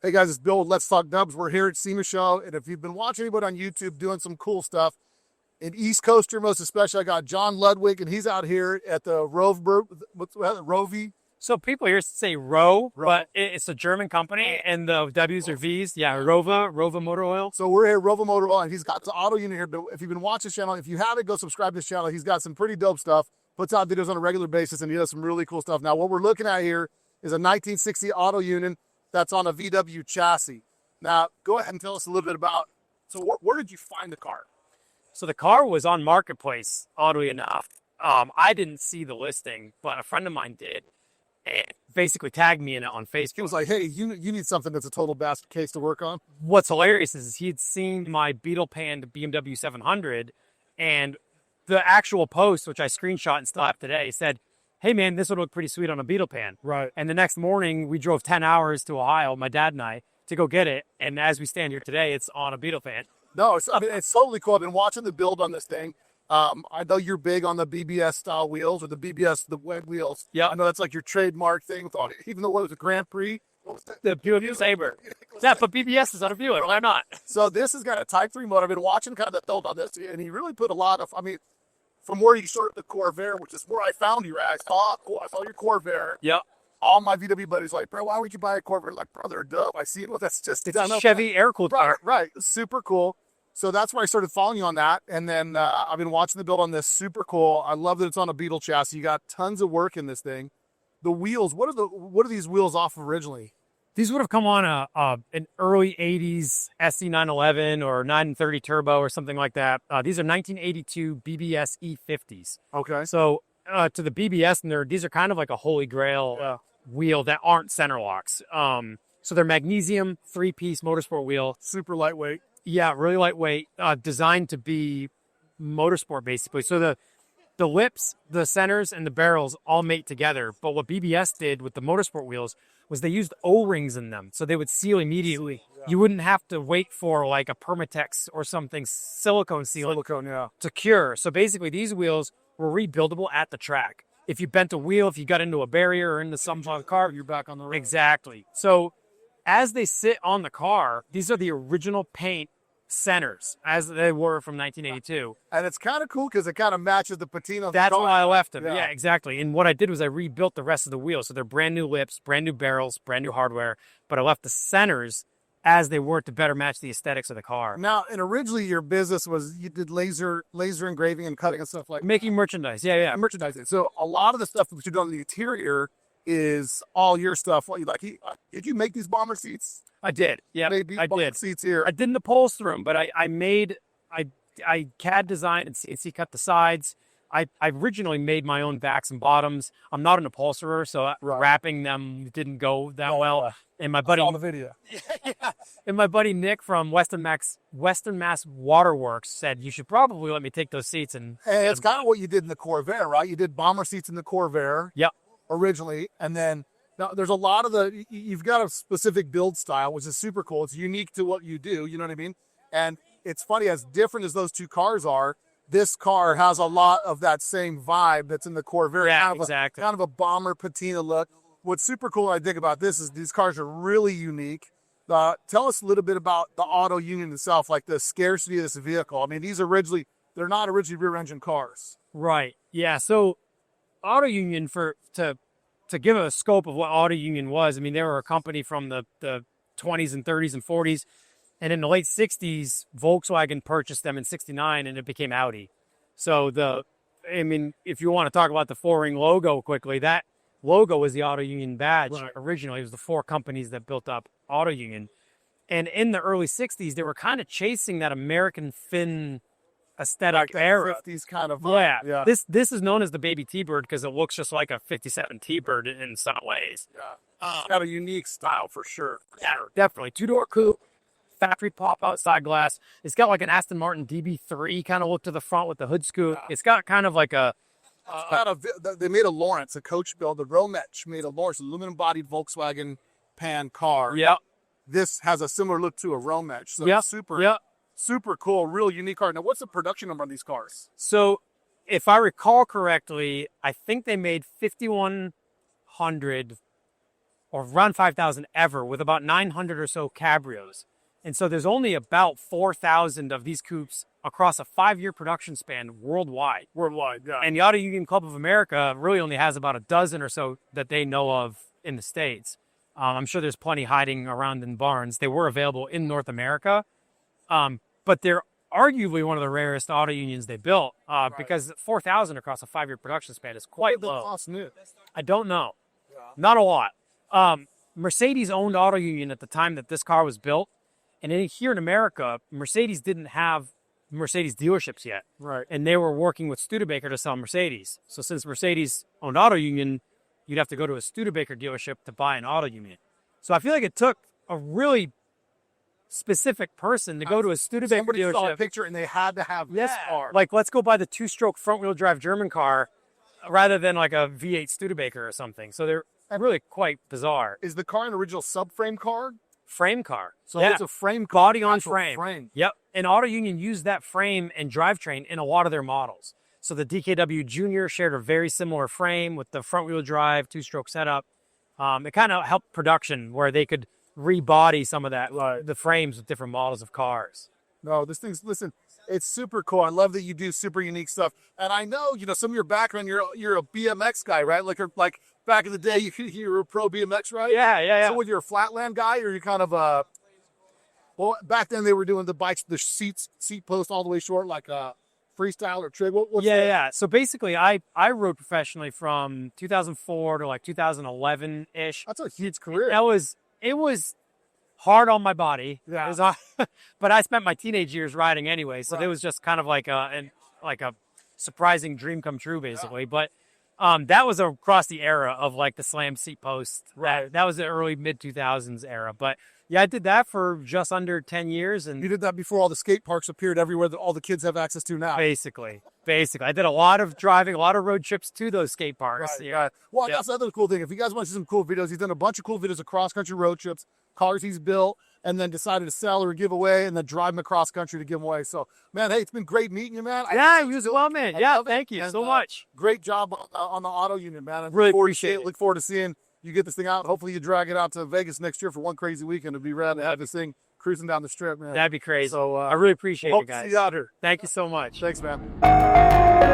Hey guys, it's Bill with Let's Talk Dubs. We're here at SEMA Show, and if you've been watching anybody on YouTube doing some cool stuff, in East Coaster most especially, I got John Ludwick, and he's out here at the Rovi. So people here say Row, but it's a German company, and the W's are V's. Yeah, Rova Motor Oil. So we're here at Rova Motor Oil, and he's got the auto unit here. But if you've been watching this channel, if you haven't, go subscribe to this channel. He's got some pretty dope stuff, puts out videos on a regular basis, and he does some really cool stuff. Now, what we're looking at here is a 1960 auto unit that's on a VW chassis. Now, go ahead and tell us a little bit about, so where did you find the car? So the car was on Marketplace, oddly enough. I didn't see the listing, but a friend of mine did, and basically tagged me in it on Facebook. He was like, hey, you need something that's a total basket case to work on. What's hilarious is he'd seen my beetle panned BMW 700, and the actual post, which I screenshot and still have today, said, hey man, this would look pretty sweet on a beetle pan. Right. And the next morning we drove 10 hours to Ohio, my dad and I, to go get it. And as we stand here today, it's on a beetle pan. No, it's totally cool. I've been watching the build on this thing. I know you're big on the BBS style wheels, or the web wheels. Yeah. I know that's like your trademark thing. Even though it was a Grand Prix. The Buick Sabre. Yeah, but BBS is on a Buick. Why not? So this has got a Type 3 motor. I've been watching kind of the build on this, and he really put a lot of, from where you started the Corvair, which is where I found you at. I saw your Corvair. Yeah. All my VW buddies like, bro, why would you buy a Corvair? Like, brother, duh. I see it. Well, that's just it's a Chevy air-cooled car. Right. Super cool. So that's where I started following you on that. And then I've been watching the build on this. Super cool. I love that it's on a Beetle chassis. You got tons of work in this thing. The wheels, what are these wheels off refriginally? These would have come on an early 80s SE 911 or 930 Turbo or something like that. These are 1982 BBS E50s. Okay. So to the BBS nerd, these are kind of like a holy grail wheel that aren't center locks. So they're magnesium 3-piece motorsport wheel. Super lightweight. Yeah, really lightweight, designed to be motorsport basically. So the lips, the centers, and the barrels all mate together. But what BBS did with the motorsport wheels was they used O-rings in them, so they would seal immediately. Yeah. You wouldn't have to wait for like a Permatex or something silicone sealant to cure. So basically, these wheels were rebuildable at the track. If you bent a wheel, if you got into a barrier or into some car, you're back on the road. Exactly. So as they sit on the car, these are the original paint centers as they were from 1982. And it's kind of cool because it kind of matches the patina. That's why I left them. Yeah, exactly. And what I did was I rebuilt the rest of the wheels. So they're brand new lips, brand new barrels, brand new hardware, but I left the centers as they were to better match the aesthetics of the car. Now, and originally your business was you did laser engraving and cutting and stuff like that. Making merchandise. Yeah. Merchandising. So a lot of the stuff that you do on the interior is all your stuff. What you like? Did you make these bomber seats? I did. Yeah, I did. Seats here. I didn't upholster them, but I CAD designed and CNC cut the sides. I originally made my own backs and bottoms. I'm not an upholsterer, so wrapping them didn't go that well. And my buddy, I saw the video. And my buddy Nick from Western Mass Waterworks said you should probably let me take those seats. And it's kind of what you did in the Corvair, right? You did bomber seats in the Corvair. Yep. Originally, and then now there's a lot of you've got a specific build style, which is super cool. It's unique to what you do. You know what I mean? And it's funny, as different as those two cars are, this car has a lot of that same vibe that's in the Corvair. Yeah, exactly. Kind of a bomber patina look. What's super cool I think about this is these cars are really unique. Tell us a little bit about the auto union itself, like the scarcity of this vehicle. I mean, they're not originally rear engine cars. Right. Yeah. So Auto Union, to give a scope of what Auto Union was, I mean, they were a company from the 20s and 30s and 40s. And in the late 60s, Volkswagen purchased them in 69 and it became Audi. So if you want to talk about the 4-ring logo quickly, that logo was the Auto Union badge. Right. Originally, it was the 4 companies that built up Auto Union. And in the early 60s, they were kind of chasing that American Finn aesthetic era. 50s kind of vibe. Yeah. This is known as the baby T-Bird because it looks just like a 57 T-Bird in some ways. Yeah. It's got a unique style for sure. Yeah, definitely. 2-door coupe, factory pop outside glass. It's got like an Aston Martin DB3 kind of look to the front with the hood scoop. Yeah. It's got kind of like they made a Lawrence, a coach build, the Romech made a Lawrence, aluminum bodied Volkswagen pan car. Yeah. This has a similar look to a Romech. So super cool, real unique car. Now, what's the production number on these cars? So, if I recall correctly, I think they made 5,100 or around 5,000 ever, with about 900 or so cabrios. And so there's only about 4,000 of these coupes across a 5-year production span worldwide. Worldwide, yeah. And the Auto Union Club of America really only has about a dozen or so that they know of in the States. I'm sure there's plenty hiding around in barns. They were available in North America, but they're arguably one of the rarest auto unions they built because 4,000 across a 5-year production span is quite low. Cost new? I don't know. Not a lot. Mercedes owned Auto Union at the time that this car was built. And here in America, Mercedes didn't have Mercedes dealerships yet. Right. And they were working with Studebaker to sell Mercedes. So since Mercedes owned Auto Union, you'd have to go to a Studebaker dealership to buy an Auto Union. So I feel like it took a really specific person to go to a Studebaker Somebody dealership. saw a picture and they had to have this car. Like, let's go buy the 2-stroke front-wheel drive German car rather than like a V8 Studebaker or something. So they're really quite bizarre. Is the car an original subframe car? Frame car. So it's a frame car. Body on Actual frame. Yep. And Auto Union used that frame and drivetrain in a lot of their models. So the DKW Junior shared a very similar frame with the front-wheel drive 2-stroke setup. It kind of helped production where they could rebody some of that, the frames with different models of cars. No, this thing's, listen, it's super cool. I love that you do super unique stuff. And I know, some of your background, you're a BMX guy, right? Like back in the day, you were a pro BMX, right? Yeah. So were you a flatland guy, or you kind of well, back then they were doing the bikes, the seat post all the way short, like freestyle or trig. What's that? Yeah. So basically, I rode professionally from 2004 to like 2011-ish. That's a huge career. It was hard on my body. Yeah. It was, but I spent my teenage years riding anyway, so it was just kind of like a surprising dream come true, basically. Yeah. But that was across the era of like the slam seat post. Right. That was the early mid 2000s era. But yeah, I did that for just under 10 years. And you did that before all the skate parks appeared everywhere that all the kids have access to now. Basically. I did a lot of driving, a lot of road trips to those skate parks. Right, yeah. Well, that's the other cool thing. If you guys want to see some cool videos, he's done a bunch of cool videos of cross-country road trips, cars he's built, and then decided to sell or give away, and then drive them across country to give them away. So, man, hey, it's been great meeting you, man. Yeah, it was well, man. Yeah, thank you so much. Great job on the Auto Union, man. I really appreciate it. Look forward to seeing you get this thing out. Hopefully you drag it out to Vegas next year for one crazy weekend. It'd be rad to have this thing cruising down the strip, man. That'd be crazy. So I really appreciate hope it, guys. to see you out here. Thank you so much. Thanks, man.